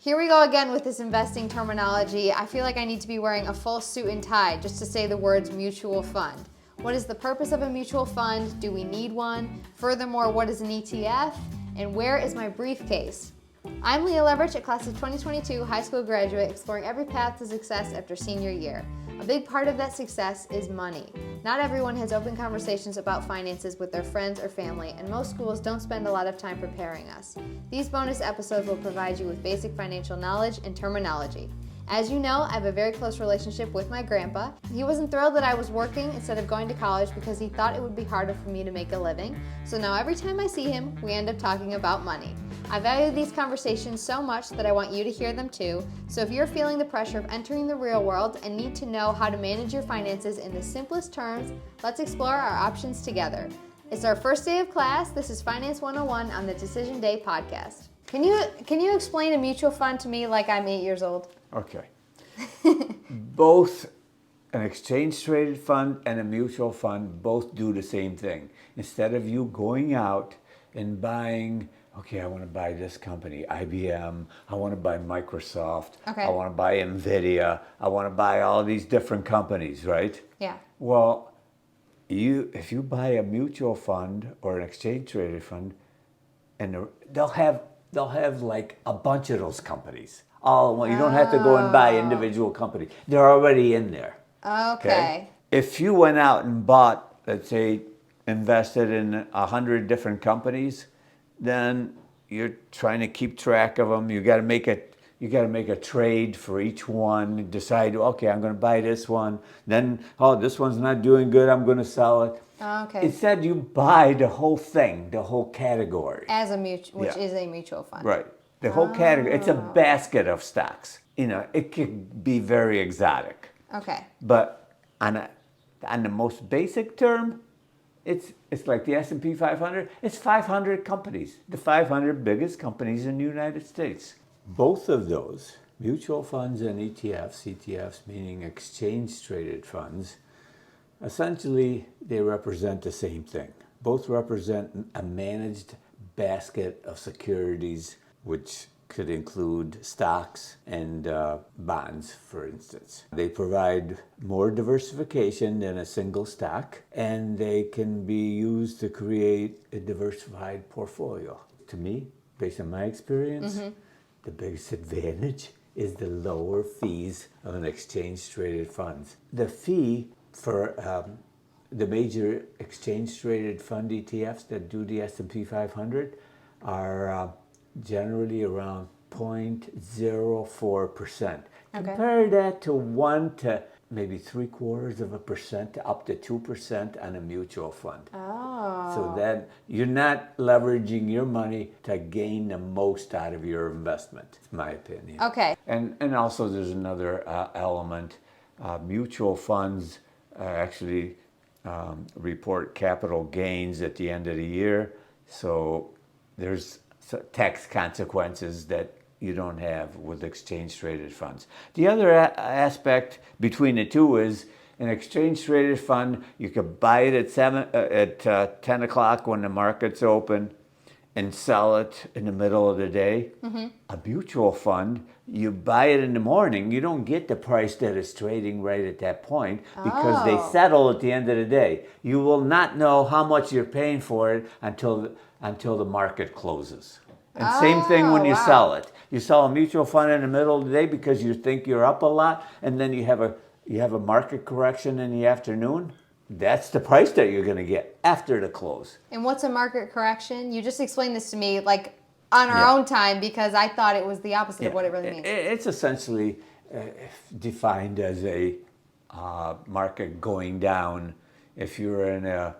Here we go again with this investing terminology. I feel like I need to be wearing a full suit and tie just to say the words mutual fund. What is the purpose of a mutual fund? Do we need one? Furthermore, what is an ETF? And where is my briefcase? I'm Leah Leverich, a class of 2022 high school graduate exploring every path to success after senior year. A big part of that success is money. Not everyone has open conversations about finances with their friends or family, and most schools don't spend a lot of time preparing us. These bonus episodes will provide you with basic financial knowledge and terminology. As you know, I have a very close relationship with my grandpa. He wasn't thrilled that I was working instead of going to college because he thought it would be harder for me to make a living. So now every time I see him, we end up talking about money. I value these conversations so much that I want you to hear them too. So if you're feeling the pressure of entering the real world and need to know how to manage your finances in the simplest terms, let's explore our options together. It's our first day of class. This is Finance 101 on the Decision Day podcast. Can you explain a mutual fund to me like I'm 8 years old? Okay. Both an exchange-traded fund and a mutual fund both do the same thing. Instead of you going out and buying, okay, I want to buy this company, IBM, I want to buy Microsoft, Okay. I want to buy NVIDIA, I want to buy all these different companies, right? Yeah. Well, if you buy a mutual fund or an exchange-traded fund, and they'll have like a bunch of those companies. You don't have to go and buy individual companies. They're already in there. Okay. If you went out and bought, let's say, invested in 100 different companies, then you're trying to keep track of them. You got to make a trade for each one. Decide, okay, I'm going to buy this one. Then, this one's not doing good. I'm going to sell it. Okay. Instead, you buy the whole thing, the whole category. As a which is a mutual fund. Right. The whole category. It's a basket of stocks. It could be very exotic. Okay. But on the most basic term, it's like the S&P 500. It's 500 companies, the 500 biggest companies in the United States. Both of those, mutual funds and ETFs meaning exchange-traded funds, essentially they represent the same thing. Both represent a managed basket of securities, which could include stocks and bonds, for instance. They provide more diversification than a single stock, and they can be used to create a diversified portfolio. To me, based on my experience, the biggest advantage is the lower fees of an exchange-traded funds. The fee for the major exchange-traded fund ETFs that do the S&P 500 are generally around 0.04%. Okay. Compare that to 1 to maybe 0.75% to up to 2% on a mutual fund. Oh. So that you're not leveraging your money to gain the most out of your investment, it's my opinion. Okay. And also there's another element. Mutual funds actually report capital gains at the end of the year. So there's tax consequences that you don't have with exchange-traded funds. The other aspect between the two is an exchange-traded fund, you could buy it at 10 o'clock when the market's open and sell it in the middle of the day. Mm-hmm. A mutual fund, you buy it in the morning, you don't get the price that it's trading right at that point because they settle at the end of the day. You will not know how much you're paying for it until the market closes. And same thing when you sell it. You sell a mutual fund in the middle of the day because you think you're up a lot, and then you have a market correction in the afternoon. That's the price that you're going to get after the close. And what's a market correction? You just explained this to me like on our own time because I thought it was the opposite of what it really means. It's essentially defined as a market going down. If you're in a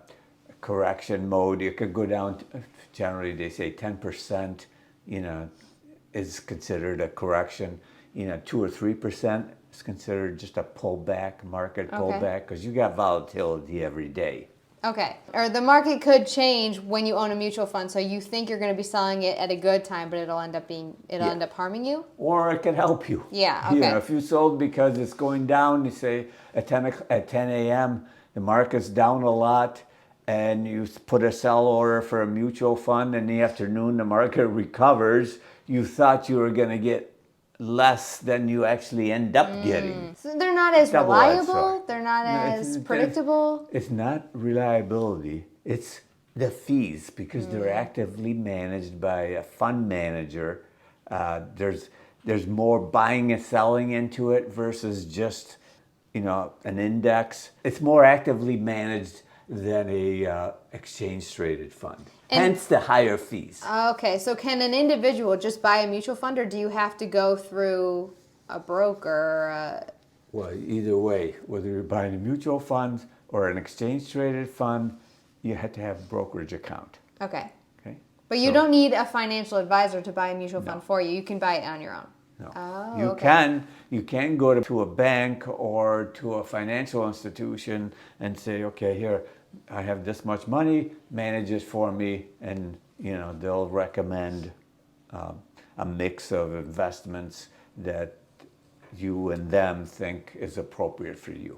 correction mode, it could go down. Generally, they say 10%, is considered a correction. 2 or 3% is considered just a pullback, market pullback, because you got volatility every day. Okay. Or the market could change when you own a mutual fund, so you think you're going to be selling it at a good time, but it'll end up harming you? Or it could help you. Yeah, okay. If you sold because it's going down, you say at 10 a.m., the market's down a lot, and you put a sell order for a mutual fund in the afternoon, the market recovers, you thought you were going to get less than you actually end up getting. So they're not as Double-edged reliable. sword. They're not No, as predictable. It's not reliability. It's the fees because they're actively managed by a fund manager. There's more buying and selling into it versus just an index. It's more actively managed than a exchange traded fund. Hence the higher fees. Okay, so can an individual just buy a mutual fund, or do you have to go through a broker? Well, either way, whether you're buying a mutual fund or an exchange traded fund, you have to have a brokerage account. Okay. Okay. But you don't need a financial advisor to buy a mutual fund No. for you. You can buy it on your own. No. Oh, You okay. can go to a bank or to a financial institution and say, okay, here, I have this much money, manage it for me, and they'll recommend a mix of investments that you and them think is appropriate for you.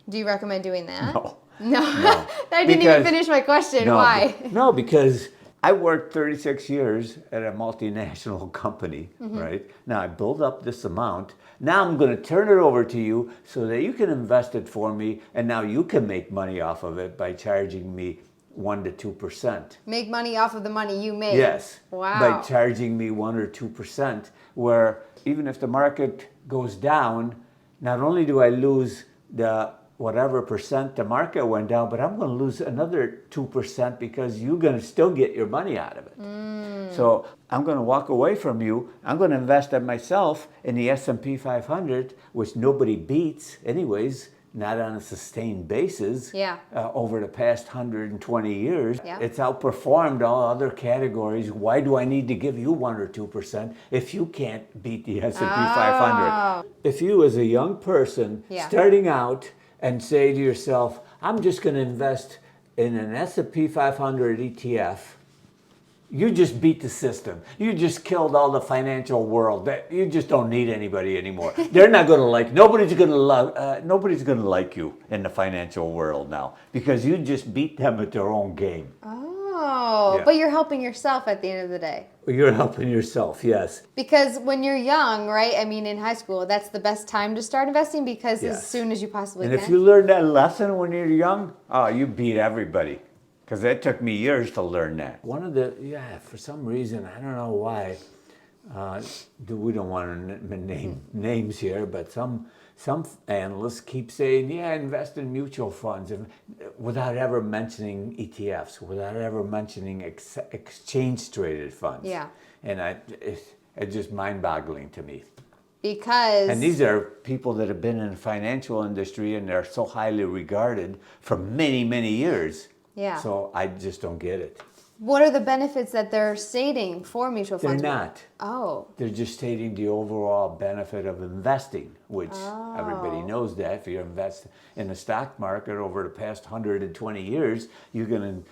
Do you recommend doing that? No. No. No. I didn't even finish my question. No, Why? No, because I worked 36 years at a multinational company, right? Now I build up this amount. Now I'm going to turn it over to you so that you can invest it for me, and now you can make money off of it by charging me 1 to 2%. Make money off of the money you made. Yes. Wow. By charging me 1 or 2%, where even if the market goes down, not only do I lose the whatever percent the market went down, but I'm going to lose another 2% because you're going to still get your money out of it. So I'm going to walk away from you. I'm going to invest it myself in the S&P 500, which nobody beats anyways, not on a sustained basis. Yeah. Over the past 120 years. Yeah. It's outperformed all other categories. Why do I need to give you 1 or 2% if you can't beat the S&P 500? If you as a young person starting out and say to yourself, I'm just going to invest in an S&P 500 ETF, you just beat the system. You just killed all the financial world. You just don't need anybody anymore. They're not going to nobody's going to like you in the financial world now because you just beat them at their own game. Oh, Yeah. but you're helping yourself at the end of the day. You're helping yourself, yes. Because when you're young, right? I mean, in high school, that's the best time to start investing because as Yes. soon as you possibly And can. if you learn that lesson when you're young, you beat everybody. Because it took me years to learn that. For some reason, I don't know why, we don't want to name names here, but some analysts keep saying, invest in mutual funds without ever mentioning ETFs, without ever mentioning exchange-traded funds. Yeah. And it's just mind-boggling to me. Because... And these are people that have been in the financial industry and they're so highly regarded for many, many years. Yeah. So I just don't get it. What are the benefits that they're stating for mutual They're funds? not. Oh. They're just stating the overall benefit of investing, which everybody knows that. If you invest in the stock market over the past 120 years, you're gonna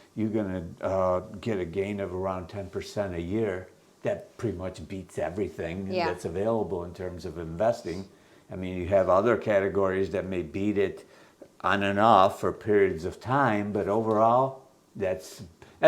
get a gain of around 10% a year. That pretty much beats everything that's available in terms of investing. I mean, you have other categories that may beat it on and off for periods of time, but overall, that's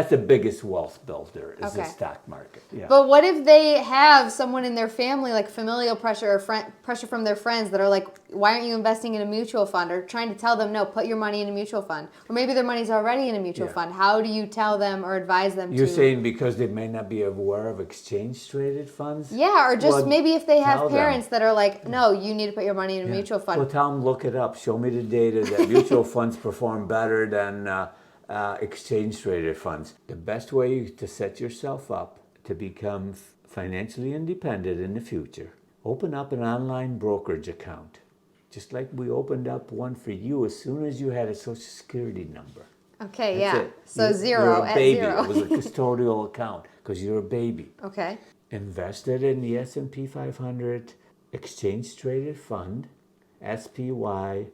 the biggest wealth builder is the stock market. Yeah. But what if they have someone in their family, like familial pressure or pressure from their friends that are like, why aren't you investing in a mutual fund? Or trying to tell them, no, put your money in a mutual fund. Or maybe their money's already in a mutual fund. How do you tell them or advise them You're to... saying because they may not be aware of exchange-traded funds? Yeah, or just maybe if they have parents that are like, no, you need to put your money in a mutual fund. Well, tell them, look it up. Show me the data that mutual funds perform better than exchange-traded funds. The best way to set yourself up to become financially independent in the future, open up an online brokerage account, just like we opened up one for you as soon as you had a Social Security number. Okay, That's yeah. it. So You're a at baby. zero. It was a custodial account because you're a baby. Okay. Invested in the S&P 500 exchange-traded fund. SPY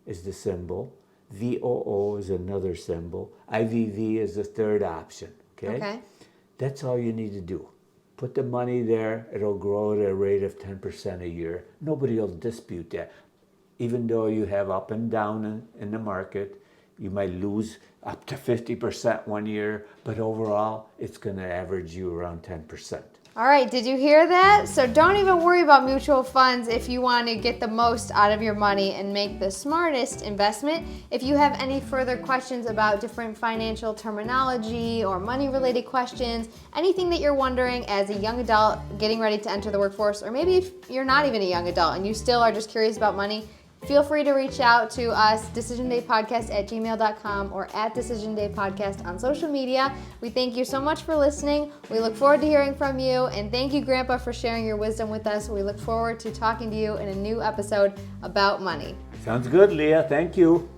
is the symbol. VOO is another symbol. IVV is the third option. Okay? That's all you need to do. Put the money there. It'll grow at a rate of 10% a year. Nobody will dispute that. Even though you have up and down in the market, you might lose up to 50% one year, but overall, it's going to average you around 10%. All right, did you hear that? So don't even worry about mutual funds if you want to get the most out of your money and make the smartest investment. If you have any further questions about different financial terminology or money-related questions, anything that you're wondering as a young adult getting ready to enter the workforce, or maybe if you're not even a young adult and you still are just curious about money, feel free to reach out to us, decisiondaypodcast@gmail.com or @decisiondaypodcast on social media. We thank you so much for listening. We look forward to hearing from you, and thank you, Grandpa, for sharing your wisdom with us. We look forward to talking to you in a new episode about money. Sounds good, Leah. Thank you.